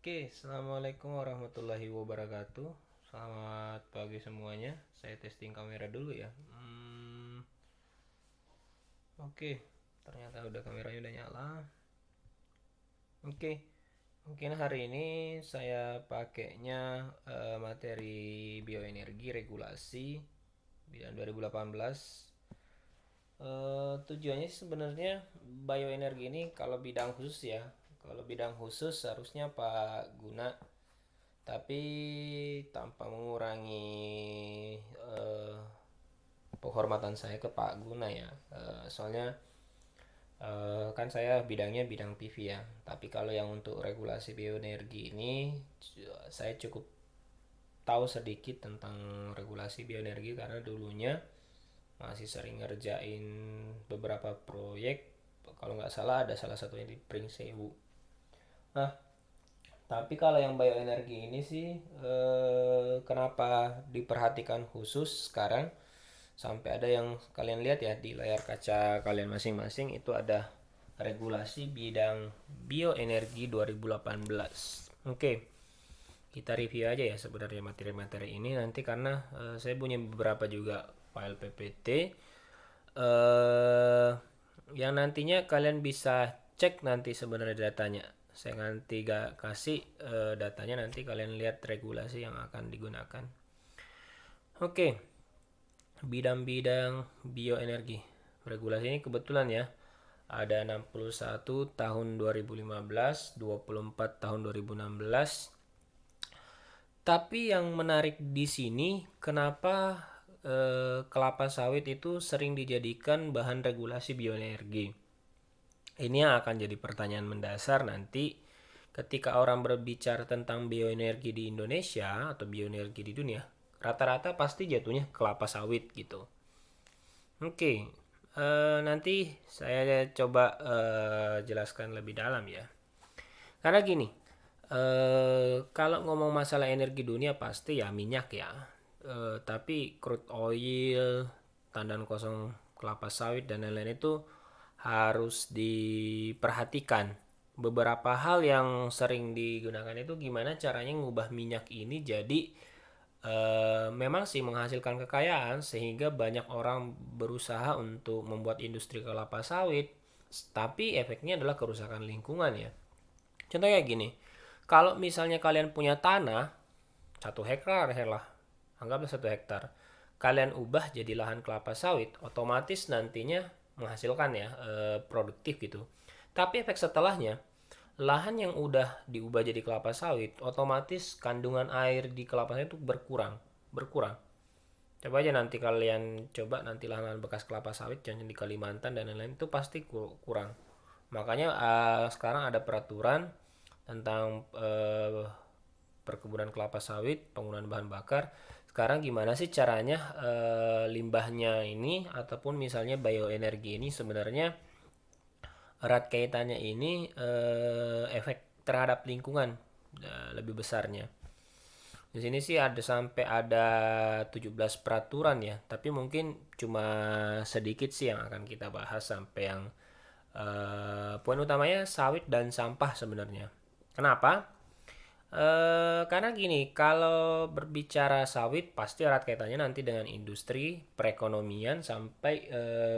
Oke, assalamualaikum warahmatullahi wabarakatuh. Selamat pagi semuanya. Saya testing kamera dulu ya. Oke, ternyata udah kameranya udah nyala. Oke, mungkin hari ini saya pakainya materi bioenergi regulasi bidang 2018. Tujuannya sebenarnya bioenergi ini kalau bidang khusus ya. Kalau bidang khusus harusnya Pak Guna, tapi tanpa mengurangi eh, penghormatan saya ke Pak Guna ya. Soalnya kan saya bidangnya bidang PV ya, tapi kalau yang untuk regulasi bioenergi ini saya cukup tahu sedikit tentang regulasi bioenergi karena dulunya masih sering ngerjain beberapa proyek. Kalau nggak salah ada salah satunya di Pringsewu. Nah, tapi kalau yang bioenergi ini sih kenapa diperhatikan khusus sekarang sampai ada yang kalian lihat ya di layar kaca kalian masing-masing itu ada regulasi bidang bioenergi 2018. Oke, kita review aja ya sebenarnya materi-materi ini nanti karena saya punya beberapa juga file PPT yang nantinya kalian bisa cek nanti sebenarnya datanya. Saya nanti gak kasih datanya, nanti kalian lihat regulasi yang akan digunakan. Oke, bidang-bidang bioenergi. Regulasi ini kebetulan ya ada 61 tahun 2015, 24 tahun 2016. Tapi yang menarik di sini kenapa kelapa sawit itu sering dijadikan bahan regulasi bioenergi. Ini yang akan jadi pertanyaan mendasar nanti ketika orang berbicara tentang bioenergi di Indonesia atau bioenergi di dunia. Rata-rata pasti jatuhnya kelapa sawit gitu. Oke, nanti saya coba jelaskan lebih dalam ya. Karena gini, kalau ngomong masalah energi dunia pasti ya minyak ya. Tapi crude oil, tandan kosong kelapa sawit dan lain-lain itu harus diperhatikan. Beberapa hal yang sering digunakan itu gimana caranya ngubah minyak ini jadi memang sih menghasilkan kekayaan sehingga banyak orang berusaha untuk membuat industri kelapa sawit, tapi efeknya adalah kerusakan lingkungan ya. Contohnya gini, kalau misalnya kalian punya tanah 1 hektar lah, anggaplah 1 hektar, kalian ubah jadi lahan kelapa sawit, otomatis nantinya menghasilkan ya produktif gitu. Tapi efek setelahnya, lahan yang udah diubah jadi kelapa sawit, otomatis kandungan air di kelapa sawit itu berkurang. Coba aja nanti kalian coba nanti lahan bekas kelapa sawit, contohnya di Kalimantan dan lain-lain itu pasti kurang. Makanya sekarang ada peraturan tentang perkebunan kelapa sawit, penggunaan bahan bakar. Sekarang gimana sih caranya limbahnya ini ataupun misalnya bioenergi ini sebenarnya erat kaitannya ini efek terhadap lingkungan lebih besarnya. Di sini sih ada sampai ada 17 peraturan ya, tapi mungkin cuma sedikit sih yang akan kita bahas sampai yang poin utamanya sawit dan sampah sebenarnya. Kenapa? Karena gini, kalau berbicara sawit pasti erat kaitannya nanti dengan industri, perekonomian sampai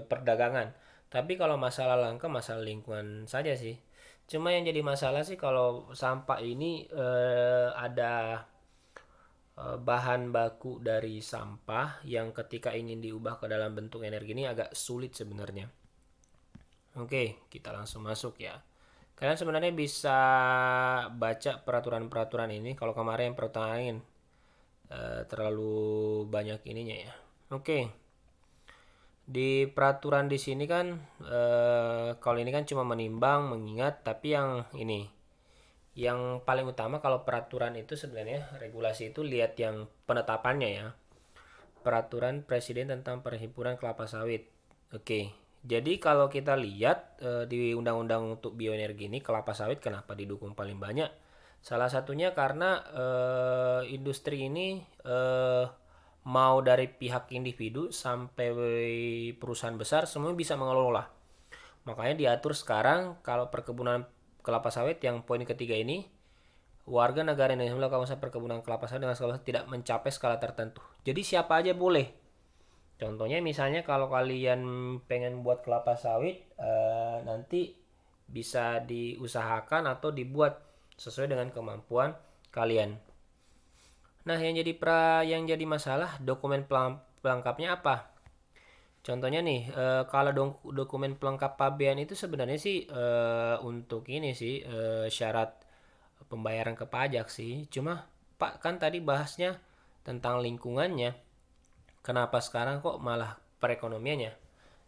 perdagangan. Tapi kalau masalah langka, masalah lingkungan saja sih. Cuma yang jadi masalah sih kalau sampah ini ada bahan baku dari sampah yang ketika ingin diubah ke dalam bentuk energi ini agak sulit sebenarnya. Oke, kita langsung masuk ya. Kalian sebenarnya bisa baca peraturan-peraturan ini. Kalau kemarin yang pertanyaan terlalu banyak ininya ya. Oke, di peraturan di sini kan kalau ini kan cuma menimbang, mengingat, tapi yang ini yang paling utama kalau peraturan itu sebenarnya regulasi itu lihat yang penetapannya ya. Peraturan Presiden tentang Perhimpunan Kelapa Sawit. Oke, jadi kalau kita lihat di Undang-Undang untuk Bioenergi ini kelapa sawit kenapa didukung paling banyak? Salah satunya karena industri ini mau dari pihak individu sampai perusahaan besar semuanya bisa mengelola. Makanya diatur sekarang kalau perkebunan kelapa sawit yang poin ketiga ini warga negara Indonesia melakukan usaha perkebunan kelapa sawit dengan skala tidak mencapai skala tertentu. Jadi siapa aja boleh. Contohnya misalnya kalau kalian pengen buat kelapa sawit, nanti bisa diusahakan atau dibuat sesuai dengan kemampuan kalian. Nah, yang jadi masalah dokumen pelengkapnya apa? Contohnya nih, kalau dokumen pelengkap pabean itu sebenarnya sih untuk ini sih syarat pembayaran ke pajak sih. Cuma Pak kan tadi bahasnya tentang lingkungannya. Kenapa sekarang kok malah perekonomiannya?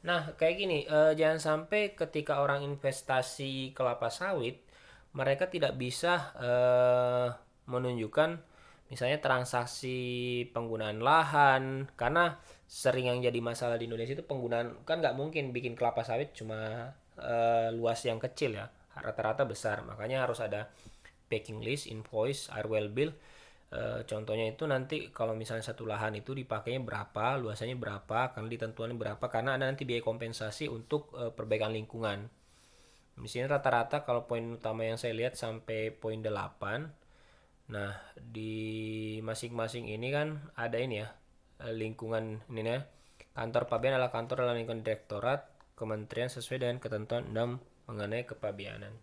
Nah, kayak gini, jangan sampai ketika orang investasi kelapa sawit, mereka tidak bisa menunjukkan misalnya transaksi penggunaan lahan, karena sering yang jadi masalah di Indonesia itu penggunaan, kan nggak mungkin bikin kelapa sawit cuma luas yang kecil ya, rata-rata besar, makanya harus ada packing list, invoice, air well bill. Contohnya itu nanti kalau misalnya satu lahan itu dipakainya berapa, luasannya berapa, karena ditentuannya berapa, karena ada nanti biaya kompensasi untuk perbaikan lingkungan. Di sini rata-rata kalau poin utama yang saya lihat sampai poin 8. Nah, di masing-masing ini kan ada ini ya, lingkungan ini ya. Kantor pabean adalah kantor dalam lingkungan direktorat kementerian sesuai dengan ketentuan 6 mengenai kepabeanan.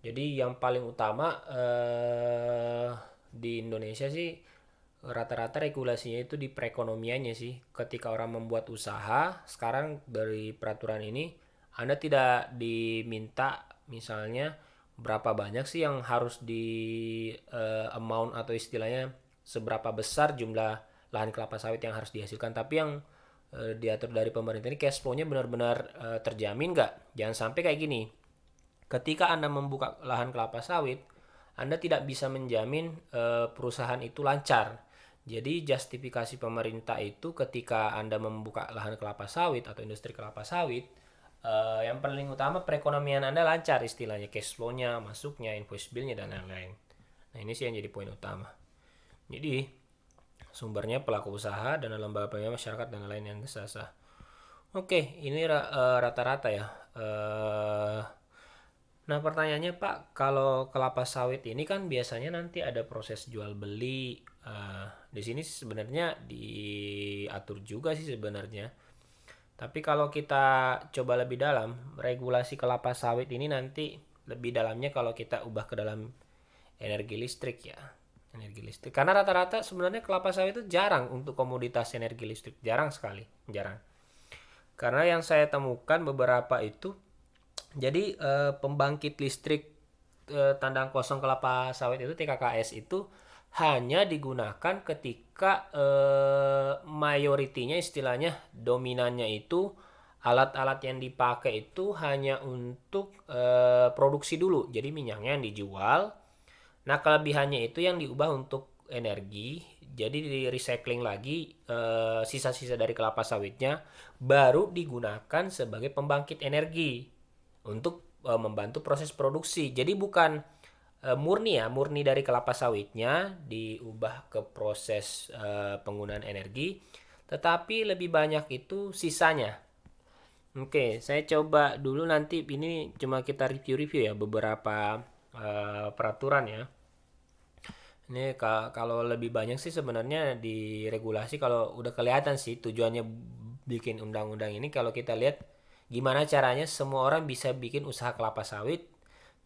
Jadi yang paling utama di Indonesia sih rata-rata regulasinya itu di perekonomiannya sih. Ketika orang membuat usaha, sekarang dari peraturan ini Anda tidak diminta misalnya berapa banyak sih yang harus di amount atau istilahnya seberapa besar jumlah lahan kelapa sawit yang harus dihasilkan, tapi yang diatur dari pemerintah ini cash flow-nya benar-benar terjamin nggak? Jangan sampai kayak gini. Ketika Anda membuka lahan kelapa sawit, Anda tidak bisa menjamin perusahaan itu lancar. Jadi justifikasi pemerintah itu ketika Anda membuka lahan kelapa sawit atau industri kelapa sawit, yang paling utama perekonomian Anda lancar, istilahnya cash flow-nya, masuknya, invoice bill-nya, dan lain-lain. Nah, ini sih yang jadi poin utama. Jadi sumbernya pelaku usaha dan lembaga penilaian masyarakat dan lain yang sah. Oke, ini rata-rata ya. Nah, pertanyaannya Pak, kalau kelapa sawit ini kan biasanya nanti ada proses jual beli. Di sini sebenarnya diatur juga sih sebenarnya. Tapi kalau kita coba lebih dalam, regulasi kelapa sawit ini nanti lebih dalamnya kalau kita ubah ke dalam energi listrik ya. Energi listrik. Karena rata-rata sebenarnya kelapa sawit itu jarang untuk komoditas energi listrik. Jarang sekali. Jarang. Karena yang saya temukan beberapa itu, jadi pembangkit listrik tandang kosong kelapa sawit itu TKKS itu hanya digunakan ketika mayoritinya, istilahnya dominannya itu alat-alat yang dipakai itu hanya untuk produksi dulu. Jadi minyaknya yang dijual. Nah, kelebihannya itu yang diubah untuk energi. Jadi di recycling lagi sisa-sisa dari kelapa sawitnya baru digunakan sebagai pembangkit energi untuk membantu proses produksi. Jadi bukan murni dari kelapa sawitnya diubah ke proses penggunaan energi, tetapi lebih banyak itu sisanya. Oke, saya coba dulu, nanti ini cuma kita review-review ya beberapa peraturan ya. Ini kalau lebih banyak sih sebenarnya di regulasi, kalau udah kelihatan sih tujuannya bikin undang-undang ini, kalau kita lihat gimana caranya semua orang bisa bikin usaha kelapa sawit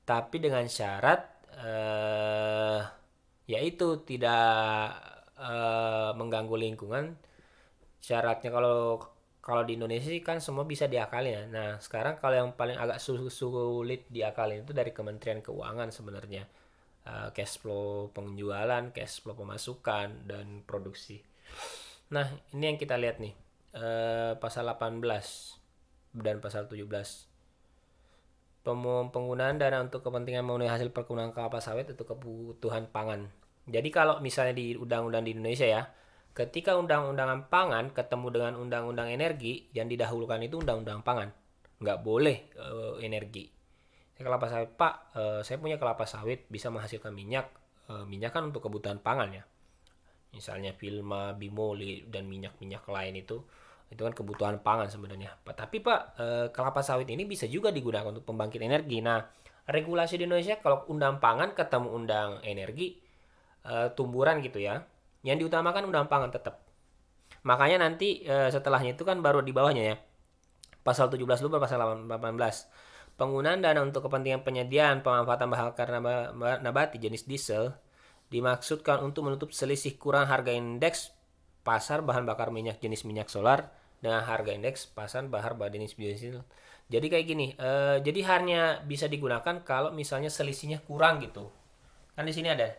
tapi dengan syarat yaitu tidak mengganggu lingkungan. Syaratnya kalau kalau di Indonesia sih kan semua bisa diakalin ya. Nah, sekarang kalau yang paling agak sulit diakalin itu dari Kementerian Keuangan sebenarnya. Cash flow penjualan, cash flow pemasukan, dan produksi. Nah, ini yang kita lihat nih. Pasal 18 dan pasal 17. Penggunaan dana untuk kepentingan memenuhi hasil perkebunan kelapa sawit untuk kebutuhan pangan. Jadi kalau misalnya di undang-undang di Indonesia ya, ketika undang-undangan pangan ketemu dengan undang-undang energi, yang didahulukan itu undang-undang pangan. Nggak boleh energi. Kelapa sawit, Pak, saya punya kelapa sawit bisa menghasilkan minyak. Minyak kan untuk kebutuhan pangan ya. Misalnya Vilma, Bimoli, dan minyak-minyak lain itu kan kebutuhan pangan sebenarnya. Tapi Pak, kelapa sawit ini bisa juga digunakan untuk pembangkit energi. Nah, regulasi di Indonesia kalau undang pangan ketemu undang energi, tumburan gitu ya. Yang diutamakan undang pangan tetap. Makanya nanti setelahnya itu kan baru di bawahnya ya. Pasal 17 lupa pasal 18. Penggunaan dana untuk kepentingan penyediaan pemanfaatan bahan bakar nabati jenis diesel dimaksudkan untuk menutup selisih kurang harga indeks pasar bahan bakar minyak jenis minyak solar dengan harga indeks pasar bahan bakar jenis biodiesel. Jadi kayak gini, jadi hanya bisa digunakan kalau misalnya selisihnya kurang gitu. Kan di sini ada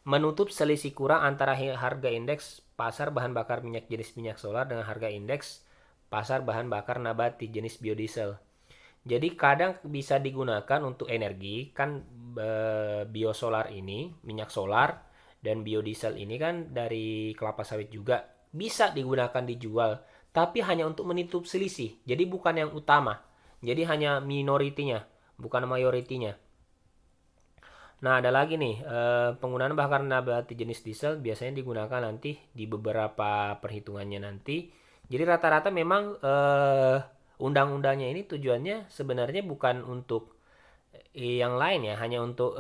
menutup selisih kurang antara harga indeks pasar bahan bakar minyak jenis minyak solar dengan harga indeks pasar bahan bakar nabati jenis biodiesel. Jadi kadang bisa digunakan untuk energi kan, biosolar ini, minyak solar dan biodiesel ini kan dari kelapa sawit juga bisa digunakan dijual, tapi hanya untuk menutup selisih. Jadi bukan yang utama. Jadi hanya minoritinya, bukan mayoritinya. Nah, ada lagi nih, penggunaan bakar nabati jenis diesel biasanya digunakan nanti di beberapa perhitungannya nanti. Jadi rata-rata memang undang-undangnya ini tujuannya sebenarnya bukan untuk yang lain ya, hanya untuk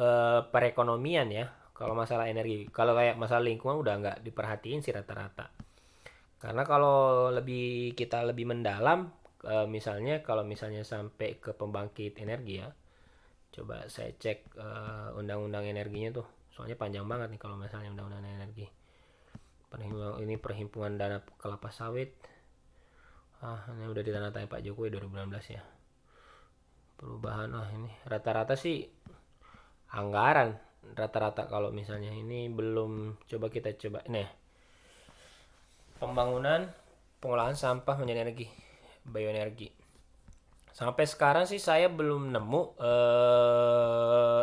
perekonomian ya. Kalau masalah energi, kalau kayak masalah lingkungan udah nggak diperhatiin sih rata-rata. Karena kalau kita lebih mendalam, misalnya kalau misalnya sampai ke pembangkit energi ya, coba saya cek undang-undang energinya tuh. Soalnya panjang banget nih kalau misalnya undang-undang energi. Ini perhimpunan dana kelapa sawit. Ini udah ditandatangani Pak Jokowi 2016 ya. Perubahan ini rata-rata sih anggaran rata-rata kalau misalnya ini belum coba nih pembangunan pengolahan sampah menjadi energi bioenergi. Sampai sekarang sih saya belum nemu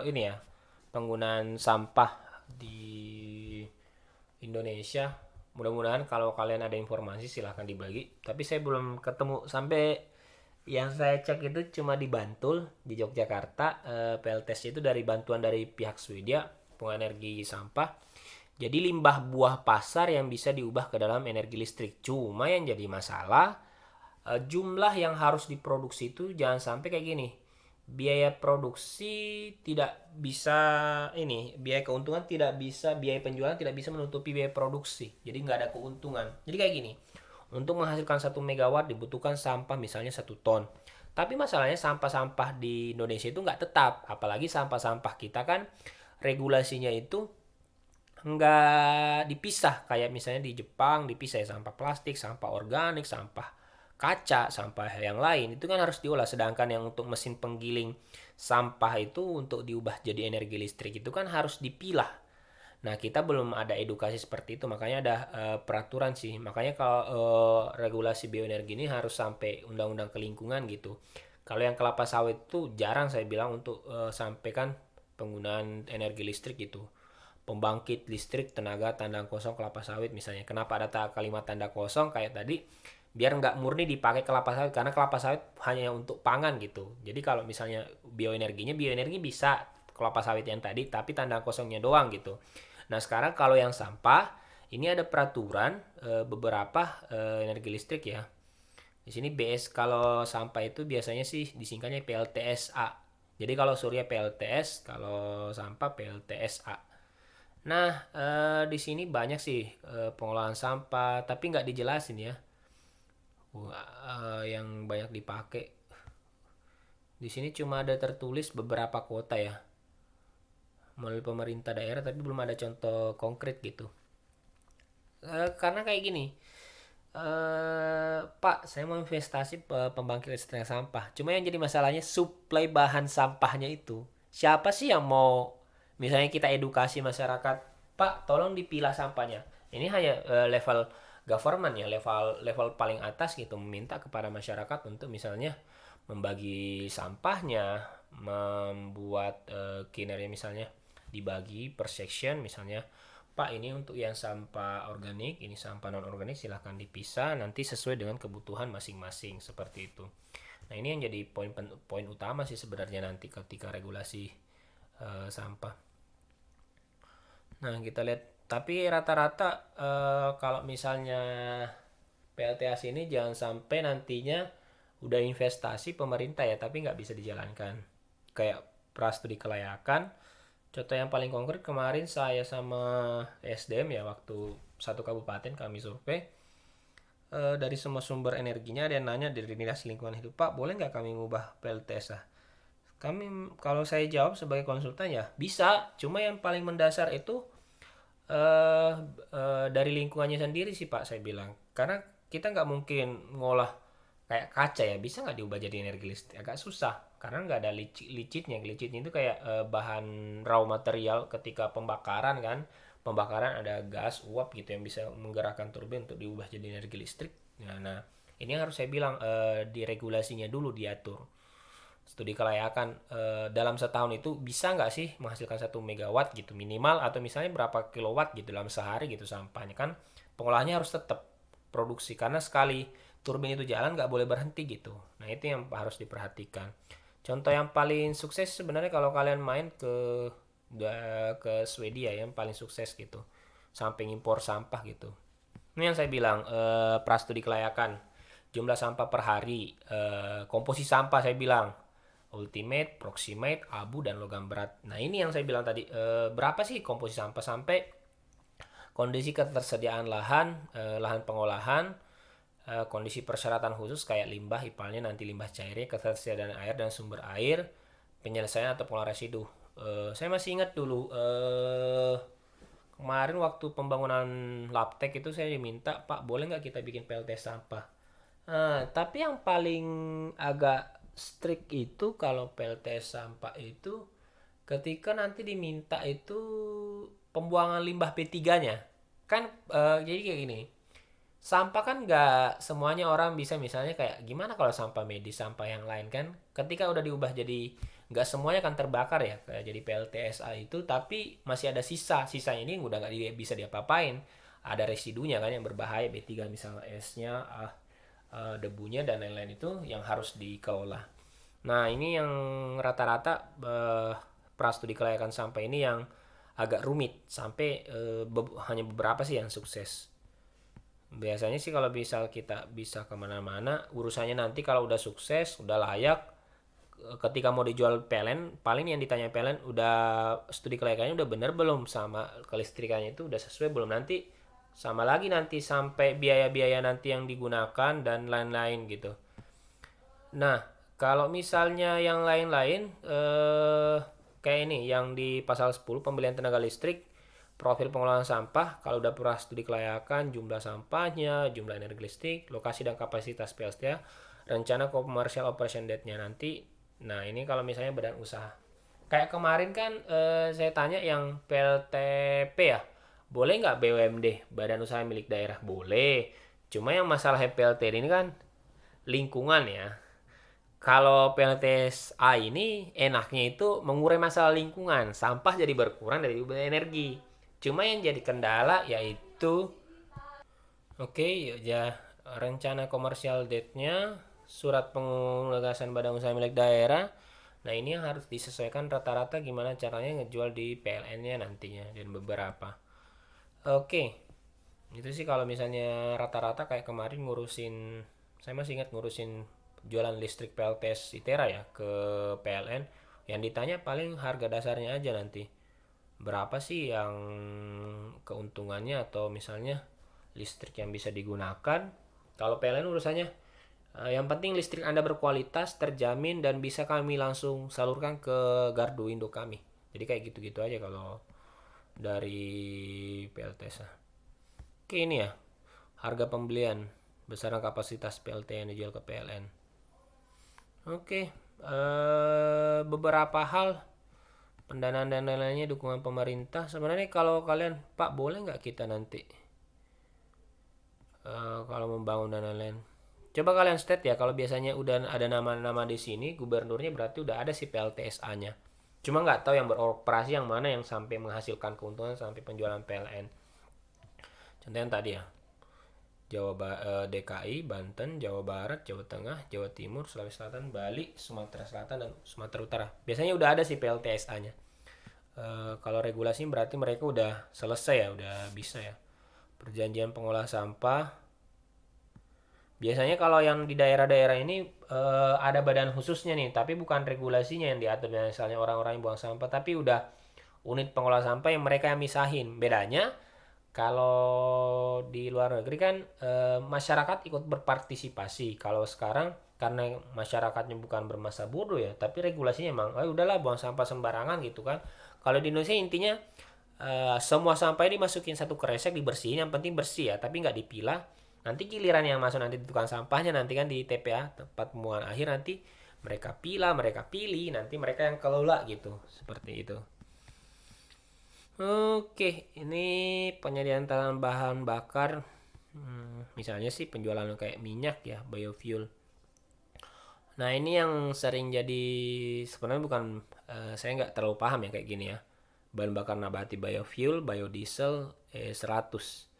ini ya penggunaan sampah di Indonesia. Mudah-mudahan kalau kalian ada informasi silahkan dibagi. Tapi saya belum ketemu sampai yang saya cek itu cuma di Bantul di Yogyakarta. PLTS itu dari bantuan dari pihak Swedia pengenergi sampah. Jadi limbah buah pasar yang bisa diubah ke dalam energi listrik. Cuma yang jadi masalah jumlah yang harus diproduksi itu jangan sampai kayak gini. Biaya produksi tidak bisa biaya keuntungan tidak bisa, biaya penjualan tidak bisa menutupi biaya produksi. Jadi nggak ada keuntungan. Jadi kayak gini. Untuk menghasilkan 1 megawatt dibutuhkan sampah misalnya 1 ton. Tapi masalahnya sampah-sampah di Indonesia itu nggak tetap. Apalagi sampah-sampah kita kan regulasinya itu nggak dipisah. Kayak misalnya di Jepang dipisah ya, sampah plastik, sampah organik, sampah kaca, sampah yang lain. Itu kan harus diolah. Sedangkan yang untuk mesin penggiling sampah itu untuk diubah jadi energi listrik itu kan harus dipilah. Nah, kita belum ada edukasi seperti itu, makanya ada peraturan sih. Makanya kalau regulasi bioenergi ini harus sampai undang-undang kelingkungan gitu. Kalau yang kelapa sawit itu jarang saya bilang untuk sampaikan penggunaan energi listrik gitu. Pembangkit listrik tenaga tanda kosong kelapa sawit misalnya. Kenapa ada kalimat tanda kosong kayak tadi? Biar nggak murni dipakai kelapa sawit, karena kelapa sawit hanya untuk pangan gitu. Jadi kalau misalnya bioenergi bisa kelapa sawit yang tadi, tapi tanda kosongnya doang gitu. Nah, sekarang kalau yang sampah, ini ada peraturan beberapa energi listrik ya. Di sini BS kalau sampah itu biasanya sih disingkatnya PLTSA. Jadi kalau surya PLTS, kalau sampah PLTSA. Nah, di sini banyak sih pengolahan sampah, tapi nggak dijelasin ya. Yang banyak dipakai. Di sini cuma ada tertulis beberapa kota ya melalui pemerintah daerah, tapi belum ada contoh konkret gitu. Karena kayak gini, Pak, saya mau investasi pembangkit listrik sampah. Cuma yang jadi masalahnya suplai bahan sampahnya itu. Siapa sih yang mau, misalnya kita edukasi masyarakat, Pak, tolong dipilah sampahnya. Ini hanya level government ya, level paling atas gitu, meminta kepada masyarakat untuk misalnya membagi sampahnya, membuat kinerja misalnya dibagi per section misalnya. Pak, ini untuk yang sampah organik, ini sampah non organik, silahkan dipisah nanti sesuai dengan kebutuhan masing-masing seperti itu. Nah, ini yang jadi poin utama sih sebenarnya nanti ketika regulasi sampah. Nah, kita lihat tapi rata-rata kalau misalnya PLTAS ini jangan sampai nantinya udah investasi pemerintah ya, tapi nggak bisa dijalankan. Kayak prastudi kelayakan. Contoh yang paling konkret kemarin saya sama SDM ya, waktu satu kabupaten kami survei, dari semua sumber energinya ada yang nanya dari dinas lingkungan hidup, Pak boleh nggak kami ngubah PLTS? Kami, kalau saya jawab sebagai konsultan ya bisa, cuma yang paling mendasar itu eh dari lingkungannya sendiri sih Pak, saya bilang. Karena kita nggak mungkin ngolah kayak kaca ya, bisa nggak diubah jadi energi listrik? Agak susah karena nggak ada licitnya. Licitnya itu kayak bahan raw material ketika pembakaran kan. Pembakaran ada gas uap gitu yang bisa menggerakkan turbin untuk diubah jadi energi listrik. Nah, ini yang harus saya bilang, di regulasinya dulu diatur. Studi kelayakan, dalam setahun itu bisa nggak sih menghasilkan 1 megawatt gitu minimal, atau misalnya berapa kilowatt gitu dalam sehari gitu sampahnya kan, pengolahannya harus tetap produksi karena sekali turbin itu jalan nggak boleh berhenti gitu. Nah itu yang harus diperhatikan. Contoh yang paling sukses sebenarnya kalau kalian main ke Swedia yang paling sukses gitu, samping impor sampah gitu. Ini yang saya bilang, prastudi kelayakan, jumlah sampah per hari, komposisi sampah saya bilang, ultimate, proximate, abu, dan logam berat. Nah ini yang saya bilang tadi, berapa sih komposisi sampah sampai kondisi ketersediaan lahan, lahan pengolahan, kondisi persyaratan khusus kayak limbah, ipalnya nanti limbah cairnya, ketersediaan air dan sumber air, penyelesaian atau pengolahan residu. Saya masih ingat dulu, kemarin waktu pembangunan Laptek itu saya diminta, Pak boleh nggak kita bikin PLT sampah. Tapi yang paling agak strict itu kalau PLT sampah itu ketika nanti diminta itu pembuangan limbah P3-nya. Kan jadi kayak gini. Sampah kan nggak semuanya orang bisa, misalnya kayak gimana kalau sampah medis, sampah yang lain kan. Ketika udah diubah jadi nggak semuanya kan terbakar ya, kayak jadi PLTSA itu, tapi masih ada sisa. Sisanya ini udah nggak bisa diapa-apain. Ada residunya kan yang berbahaya, B3 misalnya esnya, debunya dan lain-lain itu yang harus dikelola. Nah ini yang rata-rata prastudi kelayakan sampah ini yang agak rumit sampai hanya beberapa sih yang sukses. Biasanya sih kalau misal kita bisa kemana-mana urusannya nanti kalau udah sukses, udah layak, ketika mau dijual PLN, paling yang ditanya PLN udah studi kelayakannya udah bener belum, sama kelistrikannya itu udah sesuai belum, nanti sama lagi nanti sampai biaya-biaya nanti yang digunakan dan lain-lain gitu. Nah, kalau misalnya yang lain-lain, kayak ini yang di pasal 10 pembelian tenaga listrik, profil pengelolaan sampah, kalau udah pernah studi kelayakan, jumlah sampahnya, jumlah energi listrik, lokasi dan kapasitas PLTA, rencana commercial operation date-nya nanti. Nah, ini kalau misalnya badan usaha. Kayak kemarin kan, saya tanya yang PLTP ya, boleh nggak BUMD, badan usaha milik daerah? Boleh. Cuma yang masalah PLT ini kan lingkungan ya. Kalau PLTS A ini enaknya itu mengurai masalah lingkungan, sampah jadi berkurang dari energi. Cuma yang jadi kendala yaitu, oke, ya rencana komersial date-nya, surat penugasan badan usaha milik daerah. Nah ini yang harus disesuaikan rata-rata gimana caranya ngejual di PLN-nya nantinya dan beberapa. Oke, itu sih kalau misalnya rata-rata kayak kemarin ngurusin, saya masih ingat ngurusin jualan listrik PLTS Itera ya ke PLN, yang ditanya paling harga dasarnya aja nanti berapa sih yang keuntungannya, atau misalnya listrik yang bisa digunakan. Kalau PLN urusannya, yang penting listrik Anda berkualitas, terjamin, dan bisa kami langsung salurkan ke gardu Indo kami. Jadi kayak gitu-gitu aja kalau dari PLTS. Oke, ini ya harga pembelian besaran kapasitas PLT yang dijual ke PLN. Oke, beberapa hal pendanaan dan lain-lainnya, dukungan pemerintah. Sebenarnya kalau kalian, Pak boleh nggak kita nanti kalau membangun dan lain-lain, coba kalian state ya, kalau biasanya udah ada nama-nama di sini gubernurnya, berarti udah ada si PLTSA-nya. Cuma nggak tahu yang beroperasi yang mana yang sampai menghasilkan keuntungan sampai penjualan PLN. Contoh yang tadi ya, DKI, Banten, Jawa Barat, Jawa Tengah, Jawa Timur, Sulawesi Selatan, Bali, Sumatera Selatan, dan Sumatera Utara. Biasanya udah ada sih PLTSA-nya. Kalau regulasi berarti mereka udah selesai ya, udah bisa ya. Perjanjian pengolah sampah Biasanya kalau yang di daerah-daerah ini ada badan khususnya nih, tapi bukan regulasinya yang diatur. Misalnya orang-orang yang buang sampah, tapi udah unit pengelola sampah yang mereka yang misahin. Bedanya kalau di luar negeri kan masyarakat ikut berpartisipasi. Kalau sekarang karena masyarakatnya bukan bermasa bodoh ya, tapi regulasinya emang, udahlah buang sampah sembarangan gitu kan. Kalau di Indonesia intinya semua sampah ini dimasukin satu kresek dibersihin, yang penting bersih ya, tapi nggak dipilah. Nanti giliran yang masuk nanti di tukang sampahnya nanti kan di TPA tempat pembuangan akhir, nanti mereka pilah, mereka pilih, nanti mereka yang kelola gitu, seperti itu. Oke, ini penyediaan bahan bakar. Misalnya sih penjualan kayak minyak ya, biofuel. Nah ini yang sering jadi, sebenarnya bukan, saya nggak terlalu paham ya kayak gini ya. Bahan bakar nabati biofuel, biodiesel, 100.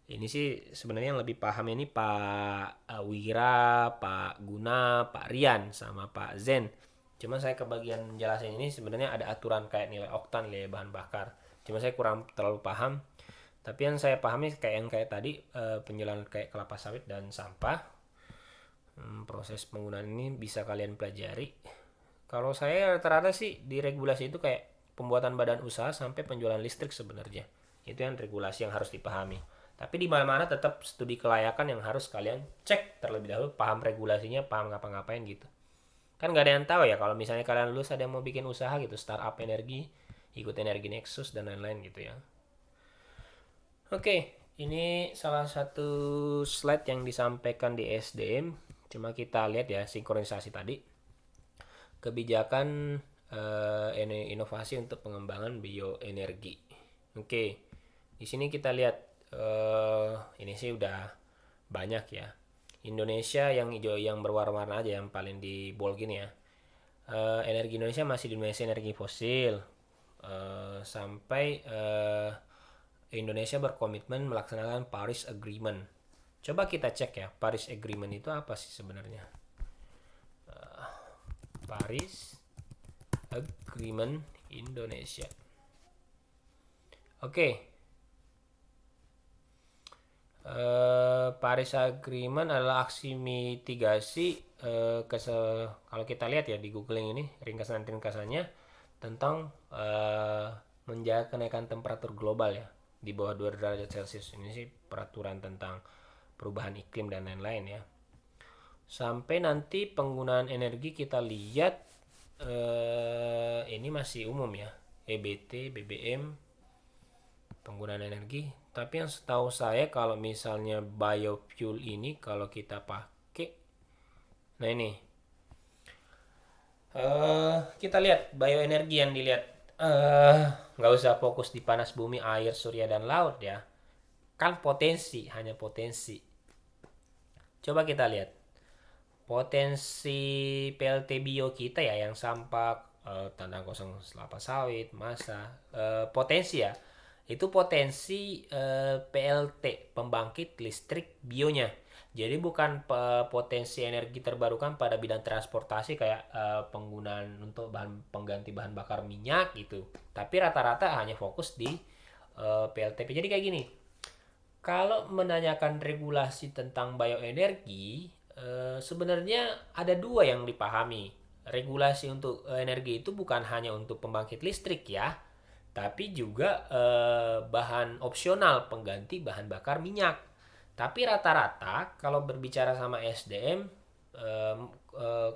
Ini sih sebenarnya yang lebih paham ini Pak Wira, Pak Guna, Pak Rian, sama Pak Zen. Cuma saya kebagian menjelaskan ini sebenarnya ada aturan kayak nilai oktan, nilai bahan bakar. Cuma saya kurang terlalu paham. Tapi yang saya pahami kayak yang kayak tadi, penjualan kayak kelapa sawit dan sampah. Proses penggunaan ini bisa kalian pelajari. Kalau saya rata-rata sih di regulasi itu kayak pembuatan badan usaha sampai penjualan listrik sebenarnya. Itu yang regulasi yang harus dipahami. Tapi di mana-mana tetap studi kelayakan yang harus kalian cek terlebih dahulu, paham regulasinya, paham ngapa-ngapain gitu. Kan nggak ada yang tahu ya kalau misalnya kalian lulus ada yang mau bikin usaha gitu, startup energi, ikut Energi Nexus dan lain-lain gitu ya. Oke, ini salah satu slide yang disampaikan di SDM. Cuma kita lihat ya sinkronisasi tadi. Kebijakan inovasi untuk pengembangan bioenergi. Oke, di sini kita lihat ini sih udah banyak ya. Indonesia yang hijau yang berwarna-warna aja yang paling di bold gini ya. Energi Indonesia masih dominasi energi fosil. Sampai Indonesia berkomitmen melaksanakan Paris Agreement. Coba kita cek ya, Paris Agreement itu apa sih sebenarnya? Paris Agreement Indonesia. Oke. Paris Agreement adalah aksi mitigasi, kalau kita lihat ya di googling ini ringkasannya tentang menjaga kenaikan temperatur global ya di bawah 2 derajat Celcius. Ini sih peraturan tentang perubahan iklim dan lain-lain ya. Sampai nanti penggunaan energi kita lihat ini masih umum ya, EBT, BBM, penggunaan energi. Tapi yang setahu saya kalau misalnya biofuel ini kalau kita pakai, nah ini kita lihat bioenergi yang dilihat, nggak usah fokus di panas bumi, air, surya dan laut ya. Kan potensi, hanya potensi. Coba kita lihat potensi PLT bio kita ya, yang sampah tandang kosong kelapa sawit, masa, potensi ya. Itu potensi PLT, pembangkit listrik bionya. Jadi bukan potensi energi terbarukan pada bidang transportasi kayak penggunaan untuk pengganti bahan bakar minyak gitu. Tapi rata-rata hanya fokus di PLTP. Jadi kayak gini. Kalau menanyakan regulasi tentang bioenergi, sebenarnya ada dua yang dipahami. Regulasi untuk energi itu bukan hanya untuk pembangkit listrik ya, tapi juga bahan opsional pengganti bahan bakar minyak. Tapi rata-rata kalau berbicara sama SDM,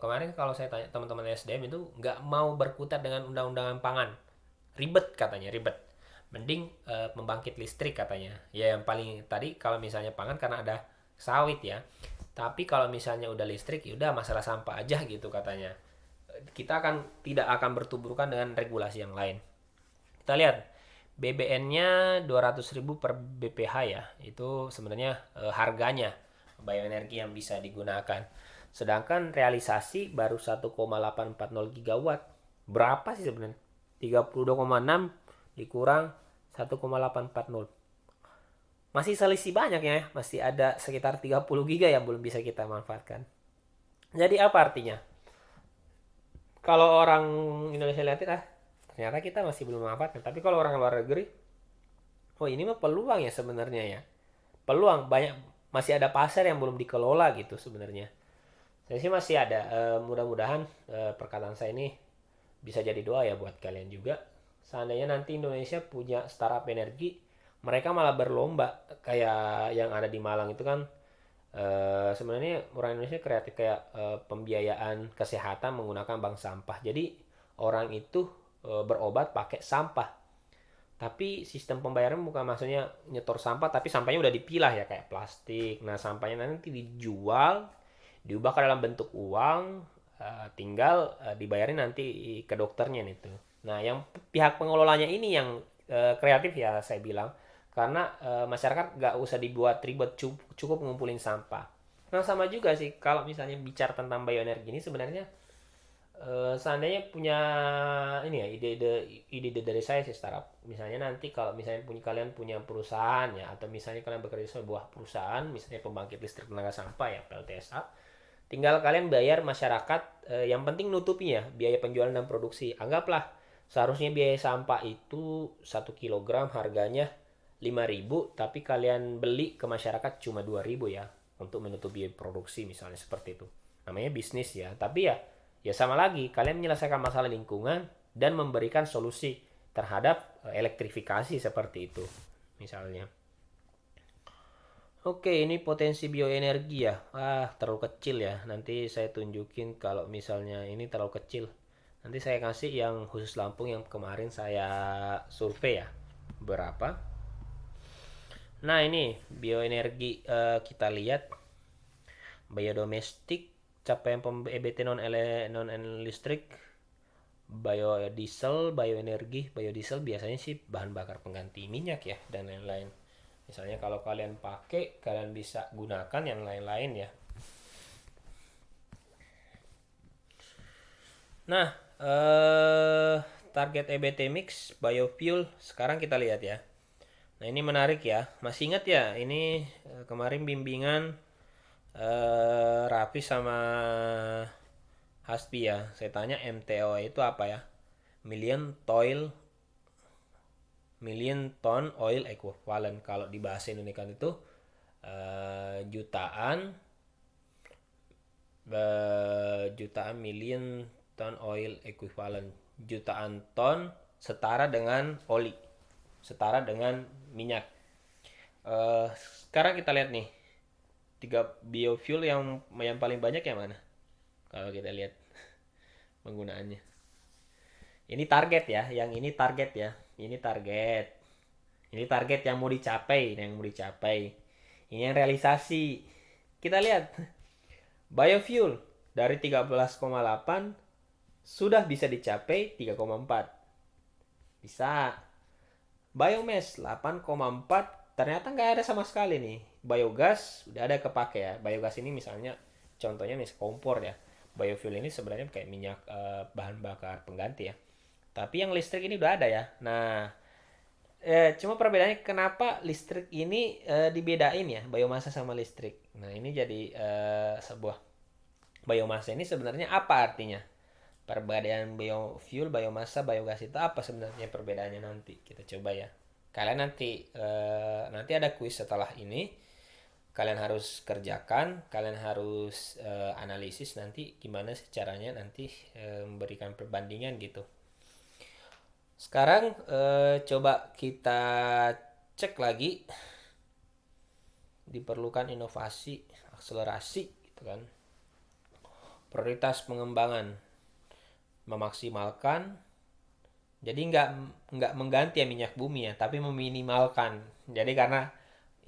kemarin kalau saya tanya teman-teman SDM itu nggak mau berkutat dengan undang-undangan pangan, ribet katanya, ribet. Mending pembangkit listrik katanya. Ya yang paling tadi kalau misalnya pangan karena ada sawit ya. Tapi kalau misalnya udah listrik ya udah masalah sampah aja gitu katanya. Kita tidak akan bertuburkan dengan regulasi yang lain. Kita lihat BBN-nya 200.000 per BPH ya. Itu sebenarnya harganya bioenergi yang bisa digunakan. Sedangkan realisasi baru 1,840 gigawatt. Berapa sih sebenarnya? 32,6 dikurang 1,840. Masih selisih banyak ya. Masih ada sekitar 30 giga yang belum bisa kita manfaatkan. Jadi apa artinya? Kalau orang Indonesia lihat ternyata kita masih belum manfaatkan. Tapi kalau orang luar negeri, oh ini mah peluang ya sebenarnya ya. Peluang banyak, masih ada pasar yang belum dikelola gitu sebenarnya. Saya sih masih ada. Mudah-mudahan perkataan saya ini bisa jadi doa ya buat kalian juga. Seandainya nanti Indonesia punya startup energi, mereka malah berlomba kayak yang ada di Malang itu kan. Sebenarnya orang Indonesia kreatif kayak pembiayaan kesehatan menggunakan bank sampah. Jadi orang itu berobat pakai sampah. Tapi sistem pembayaran bukan maksudnya nyetor sampah, tapi sampahnya udah dipilah ya kayak plastik. Nah, sampahnya nanti dijual, diubah ke dalam bentuk uang, tinggal dibayarin nanti ke dokternya itu. Nah, yang pihak pengelolanya ini yang kreatif ya saya bilang, karena masyarakat nggak usah dibuat ribet, cukup ngumpulin sampah. Nah, sama juga sih kalau misalnya bicara tentang bioenergi ini sebenarnya seandainya punya ini ya ide-ide dari saya sih startup. Misalnya nanti kalau misalnya kalian punya perusahaan ya, atau misalnya kalian bekerja di sebuah perusahaan misalnya pembangkit listrik tenaga sampah ya PLTSA, tinggal kalian bayar masyarakat, yang penting nutupinya biaya penjualan dan produksi. Anggaplah seharusnya biaya sampah itu 1 kilogram harganya 5.000, tapi kalian beli ke masyarakat cuma 2.000 ya untuk menutupi biaya produksi misalnya seperti itu. Namanya bisnis ya, tapi ya sama lagi kalian menyelesaikan masalah lingkungan dan memberikan solusi terhadap elektrifikasi seperti itu misalnya. Oke, ini potensi bioenergi ya. Terlalu kecil ya. Nanti saya tunjukin kalau misalnya ini terlalu kecil. Nanti saya kasih yang khusus Lampung yang kemarin saya survei ya. Berapa? Nah, ini bioenergi, kita lihat biodomestik capaian EBT non listrik, biodiesel, bioenergi. Biodiesel biasanya sih bahan bakar pengganti minyak ya dan lain-lain. Misalnya kalau kalian pakai, kalian bisa gunakan yang lain-lain ya. Nah, target EBT mix biofuel sekarang kita lihat ya. Nah, ini menarik ya. Masih ingat ya, ini kemarin bimbingan Raffi sama Hasbi ya. Saya tanya MTO itu apa ya? Million toil million ton oil equivalent. Kalau di bahasa Indonesia itu jutaan jutaan million ton oil equivalent. Jutaan ton setara dengan oli, setara dengan minyak. Sekarang kita lihat nih, tiga biofuel yang paling banyak yang mana? Kalau kita lihat penggunaannya. Ini target ya, yang ini target ya. Ini target. Ini target yang mau dicapai, yang mau dicapai. Ini yang realisasi. Kita lihat. Biofuel dari 13,8 sudah bisa dicapai 3,4. Bisa. Biomass 8,4 ternyata nggak ada sama sekali nih. Biogas udah ada kepake ya. Biogas ini misalnya contohnya nih kompor ya. Biofuel ini sebenarnya kayak minyak, bahan bakar pengganti ya. Tapi yang listrik ini udah ada ya. Nah, cuma perbedaannya kenapa listrik ini dibedain ya, biomasa sama listrik. Nah, ini jadi sebuah biomasa ini sebenarnya apa artinya? Perbedaan biofuel, biomasa, biogas itu apa sebenarnya perbedaannya nanti? Kita coba ya. Kalian nanti ada kuis setelah ini. Kalian harus kerjakan, kalian harus analisis nanti gimana sih caranya nanti memberikan perbandingan gitu. Sekarang coba kita cek lagi, diperlukan inovasi, akselerasi gitu kan. Prioritas pengembangan, memaksimalkan. Jadi nggak mengganti ya minyak bumi ya, tapi meminimalkan. Jadi karena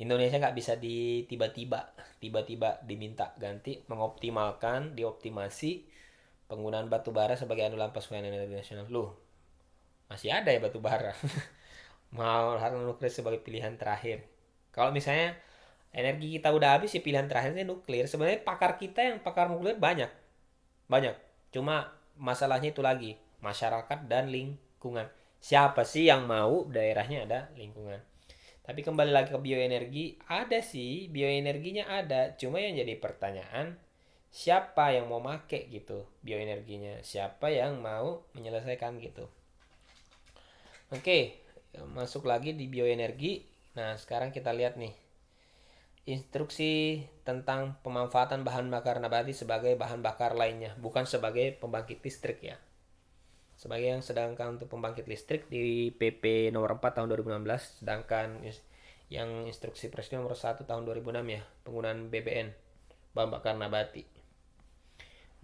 Indonesia nggak bisa tiba-tiba diminta ganti, mengoptimalkan, dioptimasi penggunaan batu bara sebagai anulan pasukan energi nasional. Loh, masih ada ya batu bara. Mau nuklir sebagai pilihan terakhir. Kalau misalnya energi kita udah habis ya pilihan terakhirnya nuklir. Sebenarnya pakar nuklir banyak. Banyak. Cuma masalahnya itu lagi, masyarakat dan lingkungan. Siapa sih yang mau daerahnya ada lingkungan? Tapi kembali lagi ke bioenergi, ada sih bioenerginya ada. Cuma yang jadi pertanyaan, siapa yang mau make gitu bioenerginya? Siapa yang mau menyelesaikan gitu? Oke, masuk lagi di bioenergi. Nah, sekarang kita lihat nih. instruksi tentang pemanfaatan bahan bakar nabati sebagai bahan bakar lainnya, bukan sebagai pembangkit listrik ya. Sebagai yang sedangkan untuk pembangkit listrik di PP nomor 4 tahun 2016, sedangkan yang instruksi presiden nomor 1 tahun 2006 ya, penggunaan BBN, bahan bakar nabati.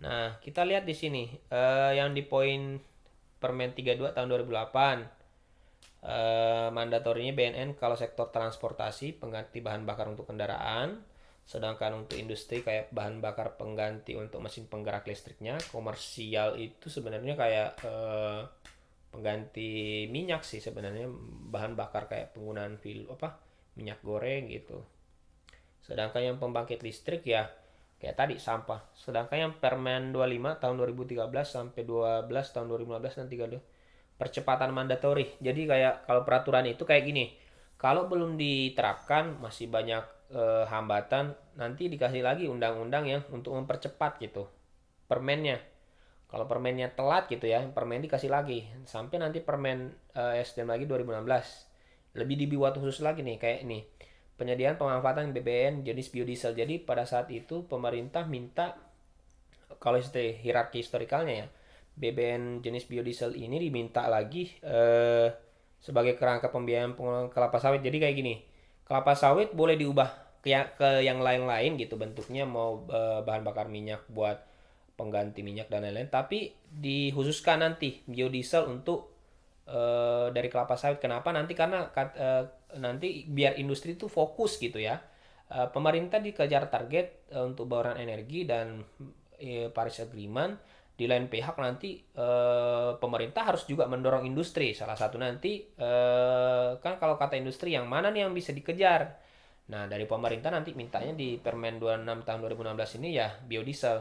Nah, kita lihat di sini yang di poin Permen 32 tahun 2008, mandatorinya BNN kalau sektor transportasi pengganti bahan bakar untuk kendaraan, sedangkan untuk industri kayak bahan bakar pengganti untuk mesin penggerak listriknya. Komersial itu sebenarnya kayak pengganti minyak sih sebenarnya, bahan bakar kayak penggunaan minyak goreng gitu. Sedangkan yang pembangkit listrik ya kayak tadi sampah. Sedangkan yang Permen 25 tahun 2013 sampai 12 tahun 2015 dan 32 percepatan mandatori. Jadi kayak kalau peraturan itu kayak gini. Kalau belum diterapkan masih banyak hambatan, nanti dikasih lagi undang-undang yang untuk mempercepat gitu. Permennya. Kalau permennya telat gitu ya, permen dikasih lagi sampai nanti permen SDM lagi 2016. Lebih dibuat khusus lagi nih kayak ini. Penyediaan pemanfaatan BBN jenis biodiesel. Jadi pada saat itu pemerintah minta, kalau hierarki historikalnya ya, BBN jenis biodiesel ini diminta lagi sebagai kerangka pembiayaan pengolahan kelapa sawit. Jadi kayak gini, kelapa sawit boleh diubah ke yang lain-lain gitu bentuknya, mau bahan bakar minyak buat pengganti minyak dan lain-lain, tapi dikhususkan nanti biodiesel untuk dari kelapa sawit. Kenapa? Nanti karena nanti biar industri itu fokus gitu ya. Pemerintah dikejar target untuk bauran energi dan Paris Agreement. Di lain pihak nanti pemerintah harus juga mendorong industri. Salah satu nanti kan kalau kata industri yang mana nih yang bisa dikejar. Nah, dari pemerintah nanti mintanya di Permen 26 tahun 2016 ini ya biodiesel.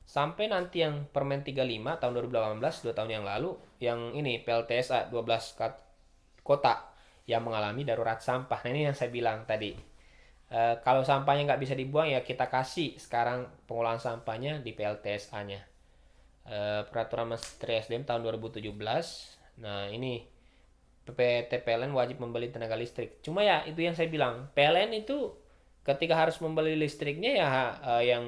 Sampai nanti yang Permen 35 tahun 2018, 2 tahun yang lalu, yang ini PLTSA 12 kota yang mengalami darurat sampah. Nah, ini yang saya bilang tadi. Kalau sampahnya nggak bisa dibuang ya kita kasih sekarang pengolahan sampahnya di PLTSA-nya. Peraturan Menteri SDM tahun 2017. Nah, ini PT PLN wajib membeli tenaga listrik. Cuma ya itu yang saya bilang, PLN itu ketika harus membeli listriknya ya yang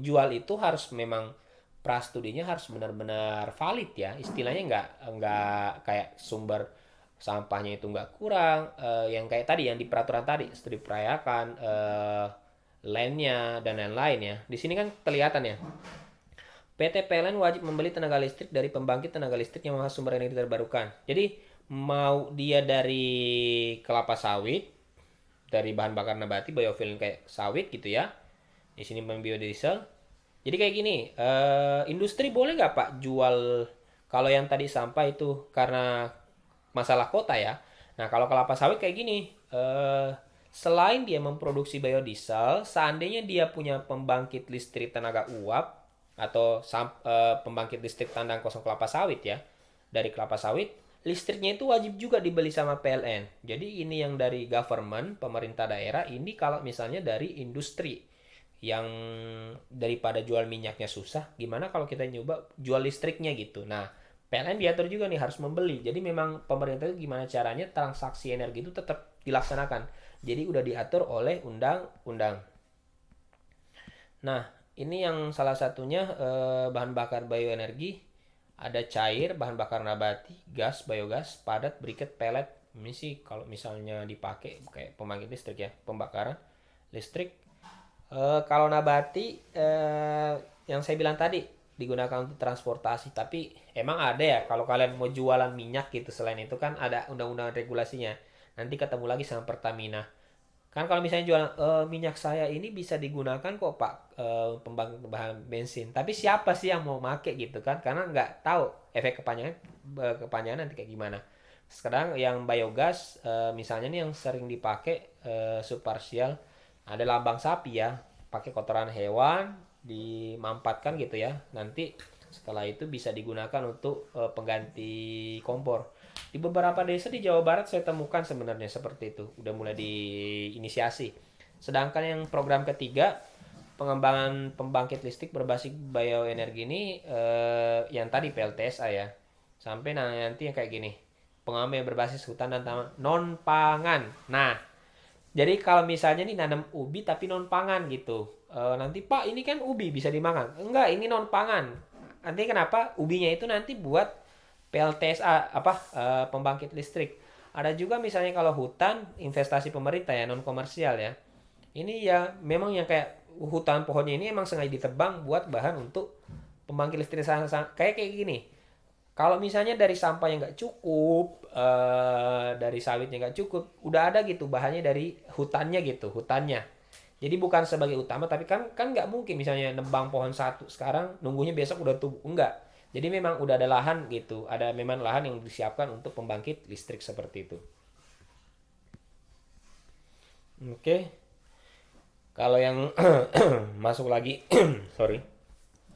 jual itu harus memang prastudinya harus benar-benar valid ya. Istilahnya nggak kayak sumber sampahnya itu nggak kurang, yang kayak tadi yang di peraturan tadi studi pelayakan, lainnya dan lain-lain ya. Di sini kan kelihatan ya. PT PLN wajib membeli tenaga listrik dari pembangkit tenaga listrik yang menghasilkan sumber energi terbarukan. Jadi mau dia dari kelapa sawit, dari bahan bakar nabati, biofuel kayak sawit gitu ya. Di sini biodiesel. Jadi kayak gini, industri boleh nggak Pak jual kalau yang tadi sampah itu karena masalah kota ya. Nah kalau kelapa sawit kayak gini, selain dia memproduksi biodiesel, seandainya dia punya pembangkit listrik tenaga uap atau pembangkit listrik tandang kosong kelapa sawit ya, dari kelapa sawit, listriknya itu wajib juga dibeli sama PLN. Jadi ini yang dari government, pemerintah daerah, ini kalau misalnya dari industri yang daripada jual minyaknya susah, gimana kalau kita nyoba jual listriknya gitu. Nah, PLN diatur juga nih harus membeli. Jadi memang pemerintah itu gimana caranya transaksi energi itu tetap dilaksanakan. Jadi udah diatur oleh undang-undang. Nah, ini yang salah satunya bahan bakar bioenergi. Ada cair, bahan bakar nabati, gas, biogas, padat, briket, pelet. Ini sih kalau misalnya dipakai kayak pembangkit listrik ya, pembakaran listrik. Kalau nabati yang saya bilang tadi digunakan untuk transportasi, tapi emang ada ya kalau kalian mau jualan minyak gitu, selain itu kan ada undang-undang regulasinya. Nanti ketemu lagi sama Pertamina. Kan kalau misalnya jualan minyak saya ini bisa digunakan kok Pak, pembangkit bahan bensin. Tapi siapa sih yang mau make gitu kan? Karena nggak tahu efek kepanjangan nanti kayak gimana. Sekarang yang biogas misalnya nih yang sering dipakai subparsial ada lambang sapi ya, pakai kotoran hewan dimampatkan gitu ya. Nanti setelah itu bisa digunakan untuk pengganti kompor. Di beberapa desa di Jawa Barat saya temukan sebenarnya seperti itu, udah mulai diinisiasi. Sedangkan yang program ketiga, pengembangan pembangkit listrik berbasis bioenergi ini yang tadi PLTSA ya. Sampai nanti yang kayak gini, pengembangan berbasis hutan dan taman non pangan. Nah, Jadi kalau misalnya nih nanam ubi tapi non pangan gitu. Nanti Pak ini kan ubi bisa dimakan. Enggak, ini non pangan. Nanti kenapa? Ubinya itu nanti buat PLTSA apa pembangkit listrik. Ada juga misalnya kalau hutan investasi pemerintah ya non komersial ya. Ini ya memang yang kayak hutan pohonnya ini emang sengaja ditebang buat bahan untuk pembangkit listrik kayak kayak gini. Kalau misalnya dari sampah yang nggak cukup, dari sawitnya nggak cukup, udah ada gitu bahannya dari hutannya gitu, hutannya. Jadi bukan sebagai utama, tapi kan kan nggak mungkin misalnya nebang pohon satu sekarang nunggunya besok udah tumbuh, enggak. Jadi memang udah ada lahan gitu, ada memang lahan yang disiapkan untuk pembangkit listrik seperti itu. Oke, kalau yang masuk lagi, sorry,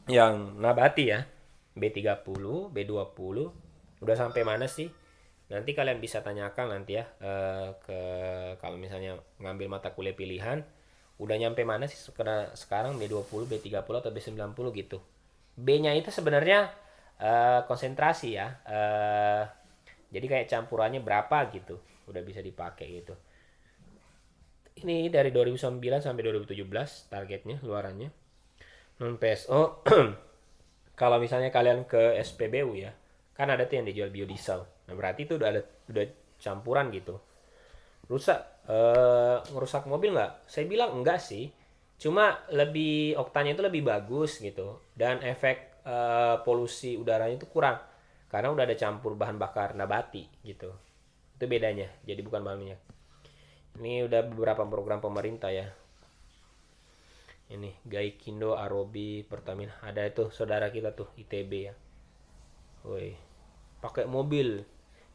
yang nabati ya, B30, B20, udah sampai mana sih? Nanti kalian bisa tanyakan nanti ya ke kalau misalnya ngambil mata kuliah pilihan, udah nyampe mana sih sekarang B20, B30 atau B90 gitu. B-nya itu sebenarnya konsentrasi ya. Jadi kayak campurannya berapa gitu, udah bisa dipakai gitu. Ini dari 2009 sampai 2017 targetnya luarannya. Non PSO kalau misalnya kalian ke SPBU ya, kan ada tuh yang dijual biodiesel. Nah, berarti itu udah campuran gitu. Rusak ngerusak mobil nggak? Saya bilang enggak sih. Cuma lebih oktanya itu lebih bagus gitu dan efek polusi udaranya itu kurang karena udah ada campur bahan bakar nabati gitu. Itu bedanya. Jadi bukan bahan minyak. Ini udah beberapa program pemerintah ya. Ini Gaikindo, Arobi, Pertamina. Ada itu saudara kita tuh ITB ya. Woi, pakai mobil.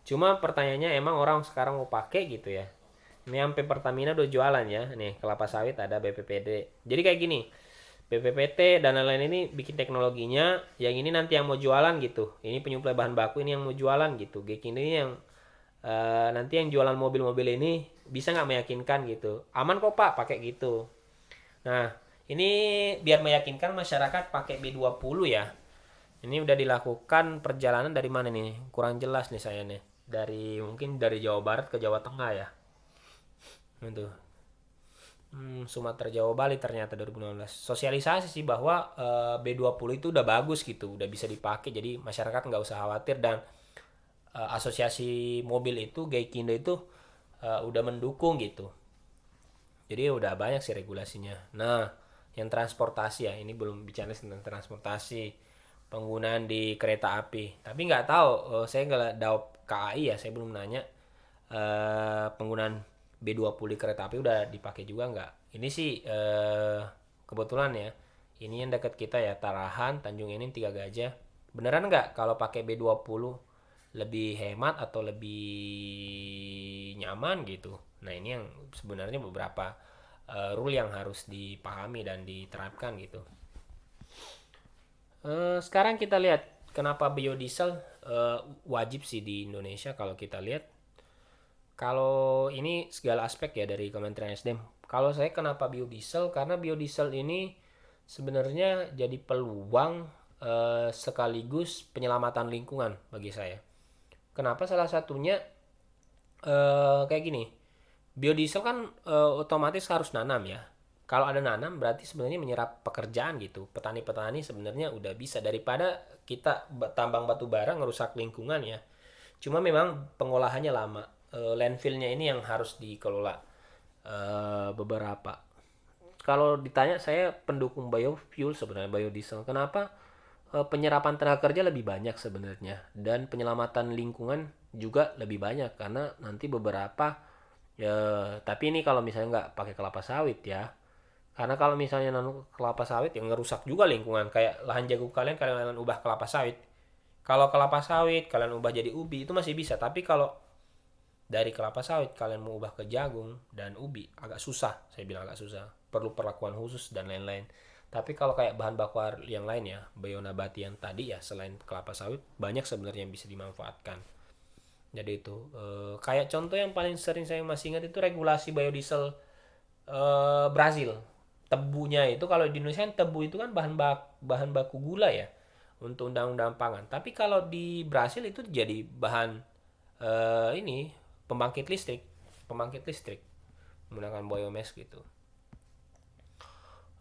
Cuma pertanyaannya emang orang sekarang mau pakai gitu ya. Ini sampai Pertamina udah jualan ya. Nih, kelapa sawit ada BPPT. Jadi kayak gini. BPPT dan lain-lain ini bikin teknologinya, yang ini nanti yang mau jualan gitu. Ini penyuplai bahan baku ini yang mau jualan gitu. Gaikindo ini yang nanti yang jualan mobil-mobil ini bisa nggak meyakinkan gitu. Aman kok Pak pakai gitu. Nah, ini biar meyakinkan masyarakat pakai B20 ya. Ini udah dilakukan perjalanan dari mana nih? Kurang jelas nih saya nih. Dari mungkin dari Jawa Barat ke Jawa Tengah ya. Itu. Sumatera Jawa Bali ternyata 2016. Sosialisasi sih bahwa B20 itu udah bagus gitu, udah bisa dipakai jadi masyarakat nggak usah khawatir dan asosiasi mobil itu Gaikindo itu udah mendukung gitu. Jadi udah banyak sih regulasinya. Nah, yang transportasi ya, ini belum bicara tentang transportasi penggunaan di kereta api. Tapi nggak tahu, saya nggak daop KAI ya, saya belum nanya penggunaan B20 di kereta api udah dipakai juga nggak. Ini sih kebetulan ya, ini yang dekat kita ya, Tarahan, Tanjung Enim, Tiga Gajah. Beneran nggak kalau pakai B20 lebih hemat atau lebih nyaman gitu? Nah ini yang sebenarnya beberapa rule yang harus dipahami dan diterapkan gitu. Sekarang kita lihat kenapa biodiesel wajib sih di Indonesia kalau kita lihat. Kalau ini segala aspek ya dari Kementerian SDM. Kalau saya kenapa biodiesel? Karena biodiesel ini sebenarnya jadi peluang sekaligus penyelamatan lingkungan bagi saya. Kenapa? Salah satunya kayak gini. Biodiesel kan otomatis harus nanam ya. Kalau ada nanam berarti sebenarnya menyerap pekerjaan gitu. Petani-petani sebenarnya udah bisa daripada kita tambang batu bara ngerusak lingkungan ya. Cuma memang pengolahannya lama. Landfillnya ini yang harus dikelola beberapa. Kalau ditanya saya pendukung biofuel sebenarnya biodiesel. Kenapa? Penyerapan tenaga kerja lebih banyak sebenarnya dan penyelamatan lingkungan juga lebih banyak karena nanti beberapa ya tapi ini kalau misalnya nggak pakai kelapa sawit ya karena kalau misalnya nanam kelapa sawit yang ngerusak juga lingkungan kayak lahan jagung kalian ubah kelapa sawit kalau kelapa sawit kalian ubah jadi ubi itu masih bisa tapi kalau dari kelapa sawit kalian mau ubah ke jagung dan ubi agak susah saya bilang agak susah perlu perlakuan khusus dan lain-lain tapi kalau kayak bahan baku yang lain ya bionabati yang tadi ya selain kelapa sawit banyak sebenarnya yang bisa dimanfaatkan jadi itu kayak contoh yang paling sering saya masih ingat itu regulasi biodiesel Brazil tebunya itu kalau di Indonesia kan tebu itu kan bahan baku gula ya untuk undang-undang pangan tapi kalau di Brasil itu jadi bahan ini pembangkit listrik menggunakan biomass gitu.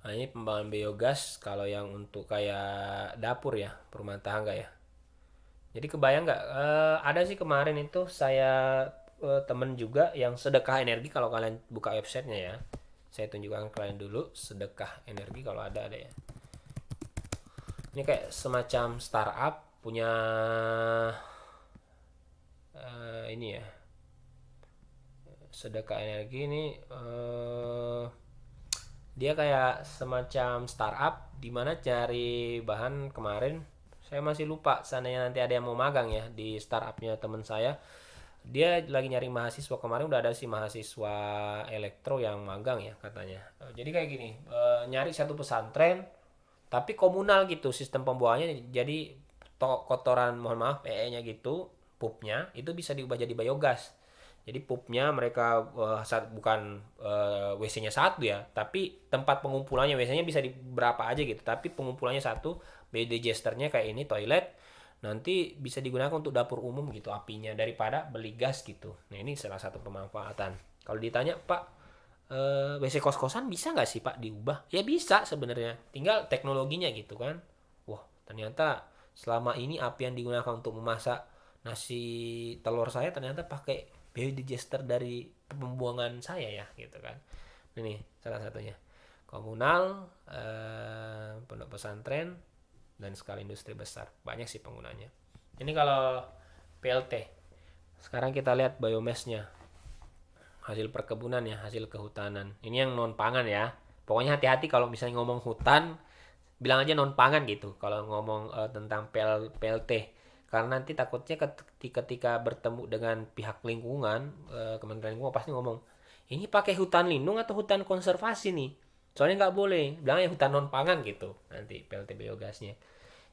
Nah, ini pengembangan biogas kalau yang untuk kayak dapur ya, rumah tangga ya. Jadi kebayang nggak? Ada sih kemarin itu saya temen juga yang sedekah energi, kalau kalian buka websitenya ya. Saya tunjukkan ke kalian dulu sedekah energi kalau ada ya. Ini kayak semacam startup punya ini ya, sedekah energi ini dia kayak semacam startup di mana cari bahan kemarin saya masih lupa, seandainya nanti ada yang mau magang ya di startupnya teman saya, dia lagi nyari mahasiswa. Kemarin udah ada sih mahasiswa elektro yang magang ya katanya. Jadi kayak gini, nyari satu pesantren tapi komunal gitu sistem pembuangannya. Jadi kotoran, mohon maaf, PE-nya gitu, pupnya itu bisa diubah jadi biogas. Jadi pupnya mereka bukan WC-nya satu ya, tapi tempat pengumpulannya WC-nya bisa di berapa aja gitu, tapi pengumpulannya satu. Biodigester-nya kayak ini toilet, nanti bisa digunakan untuk dapur umum gitu apinya, daripada beli gas gitu. Nah ini salah satu pemanfaatan. Kalau ditanya Pak, WC kos-kosan bisa nggak sih Pak diubah? Ya bisa sebenarnya, tinggal teknologinya gitu kan. Wah ternyata selama ini api yang digunakan untuk memasak nasi telur saya ternyata pakai biodigester dari pembuangan saya ya gitu kan. Ini salah satunya komunal, pondok pesantren, dan skala industri besar. Banyak sih penggunanya. Ini kalau PLT. Sekarang kita lihat biomassnya, hasil perkebunan ya, hasil kehutanan. Ini yang non pangan ya. Pokoknya hati-hati kalau misalnya ngomong hutan, bilang aja non pangan gitu. Kalau ngomong tentang PLT, karena nanti takutnya ketika bertemu dengan pihak lingkungan, Kementerian Lingkungan pasti ngomong ini pakai hutan lindung atau hutan konservasi nih, soalnya nggak boleh bilangnya hutan non pangan gitu nanti PLT biogasnya.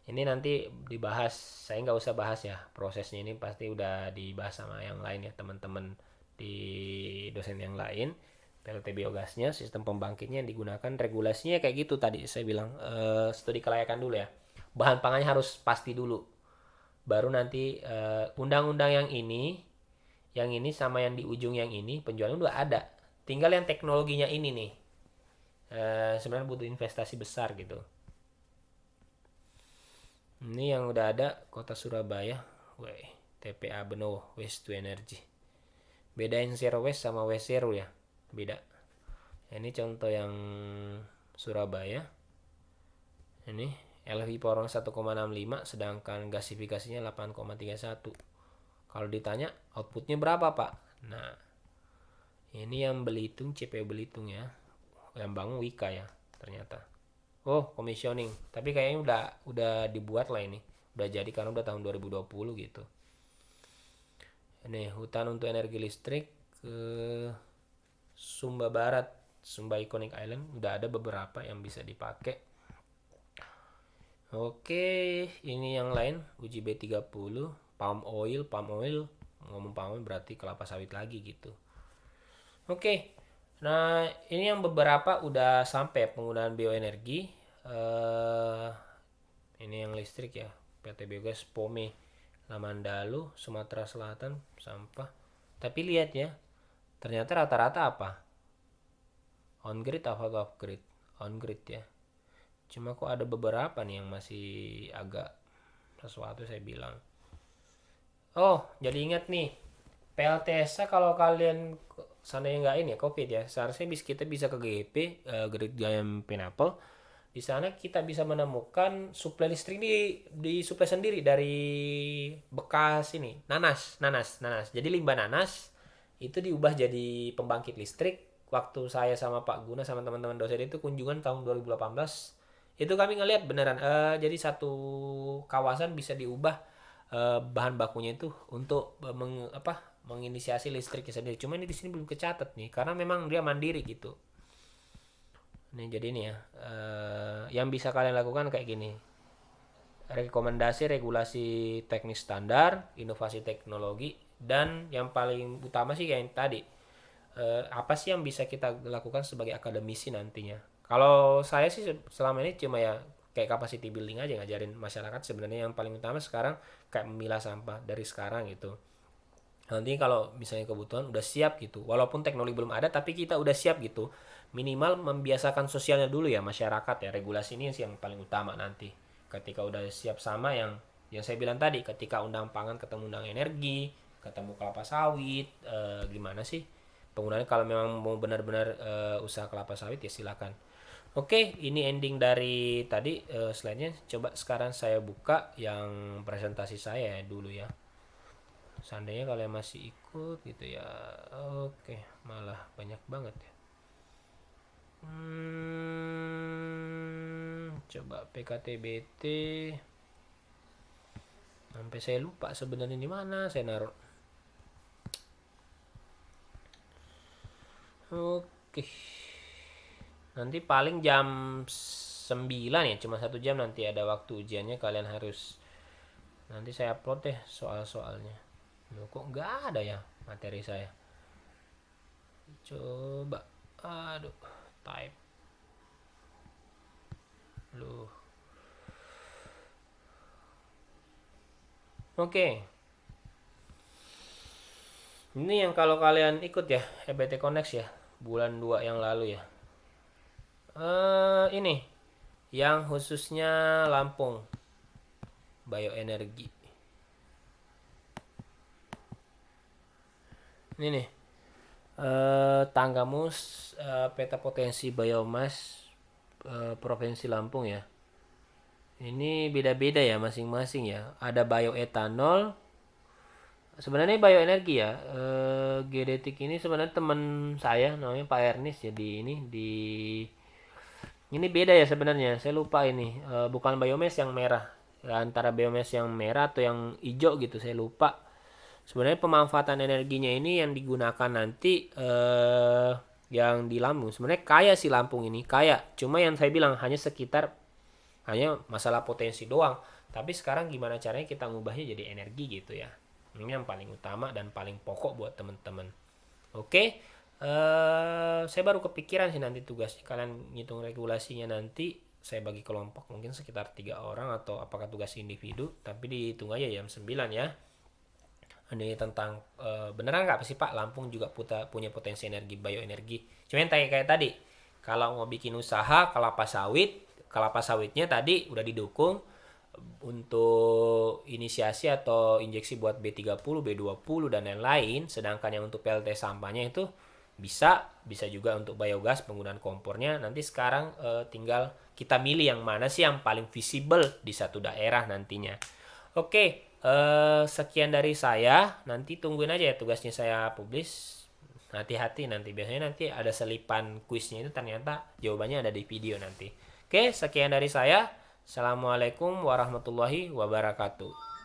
Ini nanti dibahas, saya nggak usah bahas ya prosesnya, ini pasti udah dibahas sama yang lain ya teman-teman di dosen yang lain. PLT biogasnya, sistem pembangkitnya yang digunakan, regulasinya kayak gitu tadi saya bilang, studi kelayakan dulu ya, bahan pangannya harus pasti dulu, baru nanti undang-undang yang ini sama yang di ujung yang ini penjualan udah ada, tinggal yang teknologinya ini nih sebenarnya butuh investasi besar gitu. Ini yang udah ada kota Surabaya, weh, TPA Benowo Waste to Energy. Bedain zero waste sama waste zero ya, beda. Ini contoh yang Surabaya. Ini LV porong 1,65 sedangkan gasifikasinya 8,31. Kalau ditanya outputnya berapa Pak? Nah ini yang Belitung, CPU Belitung ya, yang bangun Wika ya ternyata. Oh commissioning, tapi kayaknya udah dibuat lah ini, udah jadi karena udah tahun 2020 gitu. Ini hutan untuk energi listrik ke Sumba Barat, Sumba Iconic Island, udah ada beberapa yang bisa dipakai. Oke, ini yang lain uji B30, palm oil, ngomong palm oil berarti kelapa sawit lagi gitu. Oke, nah ini yang beberapa udah sampai penggunaan bioenergi. Ini yang listrik ya, PT Biogas Pome Lamandalu, Sumatera Selatan, sampah. Tapi lihat ya, ternyata rata-rata apa? On grid atau off grid? On grid ya. Cuma kok ada beberapa nih yang masih agak sesuatu saya bilang. Oh, jadi ingat nih, PLTSA kalau kalian seandainya nggak ini ya COVID ya, seharusnya kita bisa ke GP, Great Giant Pineapple. Di sana kita bisa menemukan suplai listrik di suplai sendiri dari bekas ini nanas. Jadi limbah nanas itu diubah jadi pembangkit listrik. Waktu saya sama Pak Guna sama teman-teman dosen itu kunjungan tahun 2018, itu kami ngelihat beneran, jadi satu kawasan bisa diubah bahan bakunya itu untuk menginisiasi listriknya sendiri. Cuma ini di sini belum kecatat nih karena memang dia mandiri gitu. Nih jadi ini ya, yang bisa kalian lakukan kayak gini. Rekomendasi regulasi teknis standar, inovasi teknologi, dan yang paling utama sih kayak yang tadi. Apa sih yang bisa kita lakukan sebagai akademisi nantinya? Kalau saya sih selama ini cuma ya kayak capacity building aja, ngajarin masyarakat sebenarnya yang paling utama sekarang kayak memilah sampah dari sekarang gitu. Nanti kalau misalnya kebutuhan udah siap gitu, walaupun teknologi belum ada tapi kita udah siap gitu, minimal membiasakan sosialnya dulu ya masyarakat ya. Regulasi ini sih yang paling utama nanti ketika udah siap, sama yang saya bilang tadi, ketika undang pangan ketemu undang energi, ketemu kelapa sawit, gimana sih penggunaannya. Kalau memang mau benar-benar usaha kelapa sawit ya silakan. Oke, ini ending dari tadi, slide-nya. Coba sekarang saya buka yang presentasi saya dulu ya. Seandainya kalian masih ikut gitu ya. Oke, malah banyak banget ya. Coba PKTBT. Sampai saya lupa sebenarnya di mana saya naruh. Oke. Nanti paling jam 9 ya, cuma 1 jam nanti ada waktu ujiannya, kalian harus nanti saya upload deh soal-soalnya. Loh, kok nggak ada ya materi saya? Coba, aduh, type. Loh. Oke. Ini yang kalau kalian ikut ya, EBT Connect ya, bulan 2 yang lalu ya. Ini yang khususnya Lampung, bioenergi. Ini nih, tanggamus, peta potensi biomas Provinsi Lampung ya. Ini beda-beda ya masing-masing ya. Ada bioetanol. Sebenarnya bioenergi ya. Genetik ini sebenarnya teman saya namanya Pak Ernest. Jadi ini beda ya sebenarnya. Saya lupa ini. Bukan biomass yang merah. Ya, antara biomass yang merah atau yang hijau gitu. Saya lupa. Sebenarnya pemanfaatan energinya ini yang digunakan nanti, yang di Lampung. Sebenarnya kaya sih Lampung ini, kaya. Cuma yang saya bilang hanya masalah potensi doang. Tapi sekarang gimana caranya kita ngubahnya jadi energi gitu ya. Ini yang paling utama dan paling pokok buat teman-teman. Oke, saya baru kepikiran sih nanti tugasnya kalian ngitung regulasinya nanti. Saya bagi kelompok mungkin sekitar 3 orang, atau apakah tugas individu, tapi dihitung aja jam 9 ya. Ini tentang beneran nggak sih Pak Lampung juga punya potensi energi bioenergi. Cuma yang kayak tadi, kalau mau bikin usaha kelapa sawitnya tadi udah didukung untuk inisiasi atau injeksi buat B30, B20 dan lain-lain. Sedangkan yang untuk PLT sampahnya itu bisa juga untuk biogas penggunaan kompornya. Nanti sekarang tinggal kita milih yang mana sih yang paling visible di satu daerah nantinya. Oke, sekian dari saya. Nanti tungguin aja ya tugasnya saya publish. Hati-hati nanti, biasanya nanti ada selipan kuisnya itu ternyata jawabannya ada di video nanti. Oke, sekian dari saya. Assalamualaikum warahmatullahi wabarakatuh.